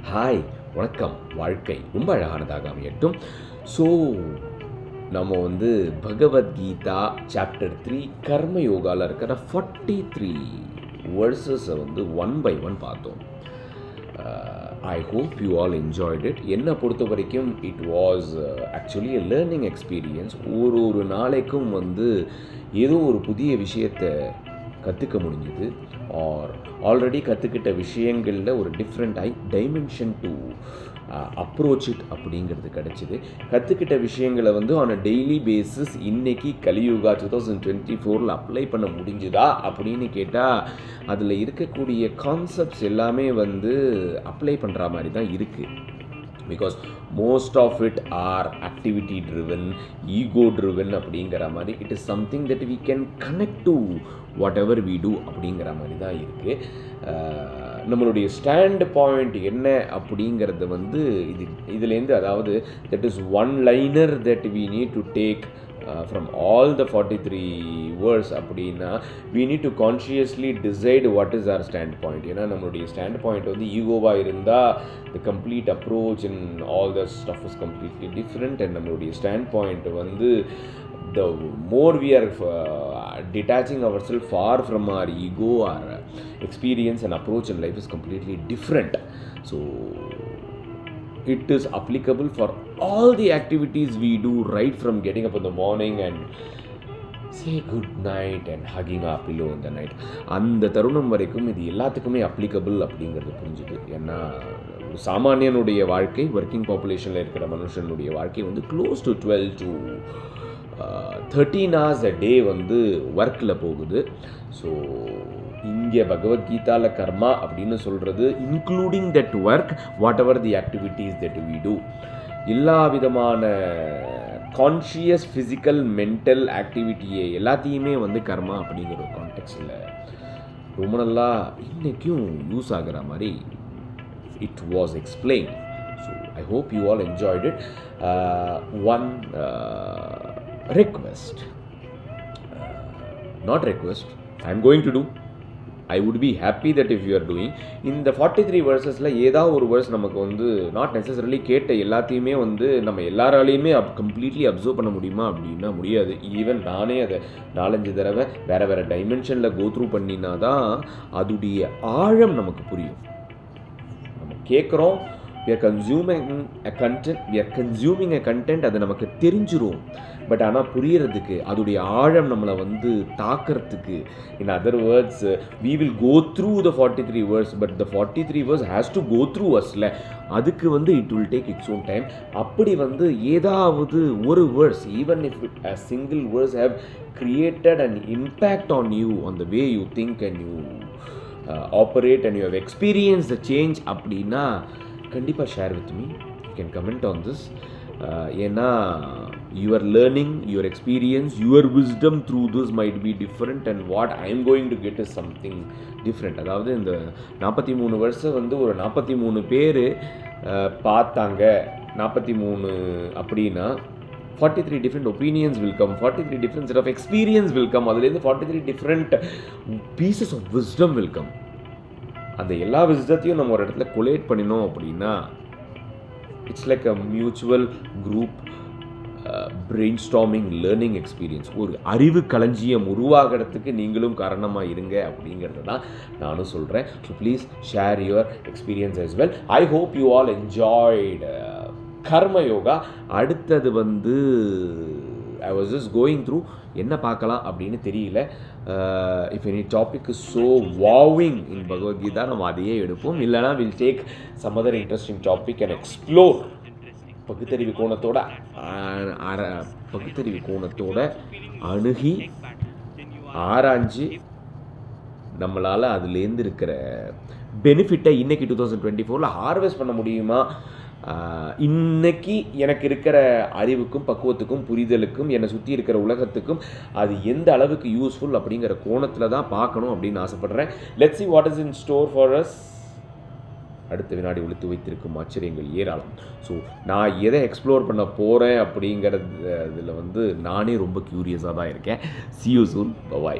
Hi, வணக்கம். வாழ்க்கை ரொம்ப அழகானதாக அமையட்டும். ஸோ நம்ம பகவத்கீதா சாப்டர் 3 கர்ம யோகாவில் இருக்கிற 43 வேர்சஸை ஒன் பை ஒன் பார்த்தோம். I hope you all enjoyed it. என்னை பொறுத்த வரைக்கும் it was actually a learning experience. ஒரு நாளைக்கும் ஏதோ ஒரு புதிய விஷயத்தை கற்றுக்க முடிஞ்சுது. ஆல்ரெடி கற்றுக்கிட்ட விஷயங்களில் ஒரு different dimension to approach it அப்படிங்கிறது கிடச்சிது. கற்றுக்கிட்ட விஷயங்களை ஆன் அ டெய்லி பேசிஸ் இன்றைக்கி கலியுகா 2024 அப்ளை பண்ண முடிஞ்சுதா அப்படின்னு கேட்டால் அதில் இருக்கக்கூடிய கான்செப்ட்ஸ் எல்லாமே அப்ளை பண்ணுற மாதிரி தான் இருக்குது. Because most of it are activity driven, ego driven அப்படிங்கிற மாதிரி. It is something that we can connect to whatever we do அப்படிங்கிற மாதிரி தான் இருக்குது. நம்மளுடைய ஸ்டாண்ட் பாயிண்ட் என்ன அப்படிங்கிறது இதுலேருந்து, அதாவது that is one liner that we need to take from all the 43 words அப்படின்னா we need to consciously decide what is our standpoint. ஏன்னா நம்மளுடைய ஸ்டாண்ட் பாயிண்ட் ஈகோவாக இருந்தால் the complete approach and all the stuff is completely different. and நம்மளுடைய stand point the more we are detaching ourselves far from our ego, our experience and approach in life is completely different. So it is applicable for all the activities we do, right from getting up in the morning and say good night and hugging our pillow in the night. அந்த தருணம் வரைக்கும் இது எல்லாத்துக்குமே applicable அப்படிங்கிறது புரிஞ்சுது. ஏன்னா சாமானியனுடைய வாழ்க்கை, working பாப்புலேஷனில் இருக்கிற மனுஷனுடைய வாழ்க்கை close to 12 to 13 hours a day ஒர்க்கில் போகுது. ஸோ இங்கே பகவத்கீதாவில் கர்மா அப்படின்னு சொல்கிறது including that work, whatever the activities that we do. எல்லா விதமான கான்ஷியஸ் ஃபிசிக்கல் மென்டல் ஆக்டிவிட்டியை எல்லாத்தையுமே கர்மா அப்படிங்கிற ஒரு கான்டெக்ஸ்டில் ரொம்ப நல்லா இன்றைக்கும் யூஸ் ஆகிற மாதிரி it was explain. So I hope you all enjoyed it. One request, not request, I am going to do. I would be happy that if you are doing. இந்த 43 வேர்சஸில் ஏதாவது ஒரு வேர்ஸ் நமக்கு நாட் நெசசரிலி கேட்ட எல்லாத்தையுமே நம்ம எல்லாராலையுமே completely observe பண்ண முடியுமா அப்படின்னா முடியாது. ஈவன் நானே அதை 4-5 தடவை வேறு டைமென்ஷனில் கோத்ரூ பண்ணினா தான் அதுடைய ஆழம் நமக்கு புரியும். நம்ம கேட்குறோம், we are consuming a content, அது நமக்கு தெரிஞ்சிரும். பட் ஆனால் புரியறதுக்கு, அதோடைய ஆழம் நம்மளை தாக்கிறதுக்கு, in other words we will go through the 43 words, but the 43 words has to go through usல. அதுக்கு it will take its own time. அப்படி ஏதாவது ஒரு verse, even if a single verse have created an impact on you, on the way you think and you operate and you have experienced the change அப்படின்னா கண்டிப்பாக share with me. You can comment on this. ஏன்னா your learning, your experience, your wisdom through this might be different and what I am going to get is something different. அதாவது இந்த 43 வருஷம் ஒரு 43 பேர் பார்த்தாங்க, 43 அப்படின்னா 43 different opinions will come, 43 different set of experience will come, அதுலேருந்து 43 different pieces of wisdom will come. அந்த எல்லா விஸ்டத்தையும் நம்ம ஒரு இடத்துல கொலேட் பண்ணினோம் அப்படின்னா it's like a mutual group brain storming learning experience. ஒரு அறிவு களஞ்சியம் உருவாகிறதுக்கு நீங்களும் காரணமாக இருங்க அப்படிங்கிறது தான் நானும் சொல்கிறேன். So please share your experience as well. I hope you all enjoyed கர்ம யோகா. அடுத்தது I was just going through என்ன பார்க்கலாம் அப்படின்னு தெரியல. If any topic is so waving in Bhagavad Gita நம்ம அதையே எடுப்போம். இல்லைனா will take some other interesting topic and explore. பகுத்தறிவு கோணத்தோட அணுகி ஆராய்ஞ்சு நம்மளால் அதுலேருந்து இருக்கிற பெனிஃபிட்டை இன்றைக்கி 2024 ஹார்வெஸ்ட் பண்ண முடியுமா? இன்னைக்கு எனக்கு இருக்கிற அறிவுக்கும் பக்குவத்துக்கும் புரிதலுக்கும் என்னை சுற்றி இருக்கிற உலகத்துக்கும் அது எந்த அளவுக்கு யூஸ்ஃபுல் அப்படிங்கிற கோணத்தில் தான் பார்க்கணும் அப்படின்னு ஆசைப்பட்றேன். Let's see what is in store for us. அடுத்த வினாடி ஒழித்து வைத்திருக்கும் ஆச்சரியங்கள் ஏராளம். ஸோ நான் எதை எக்ஸ்ப்ளோர் பண்ண போகிறேன் அப்படிங்கிறதுல நானே ரொம்ப க்யூரியஸாக தான் இருக்கேன். see you soon. bye.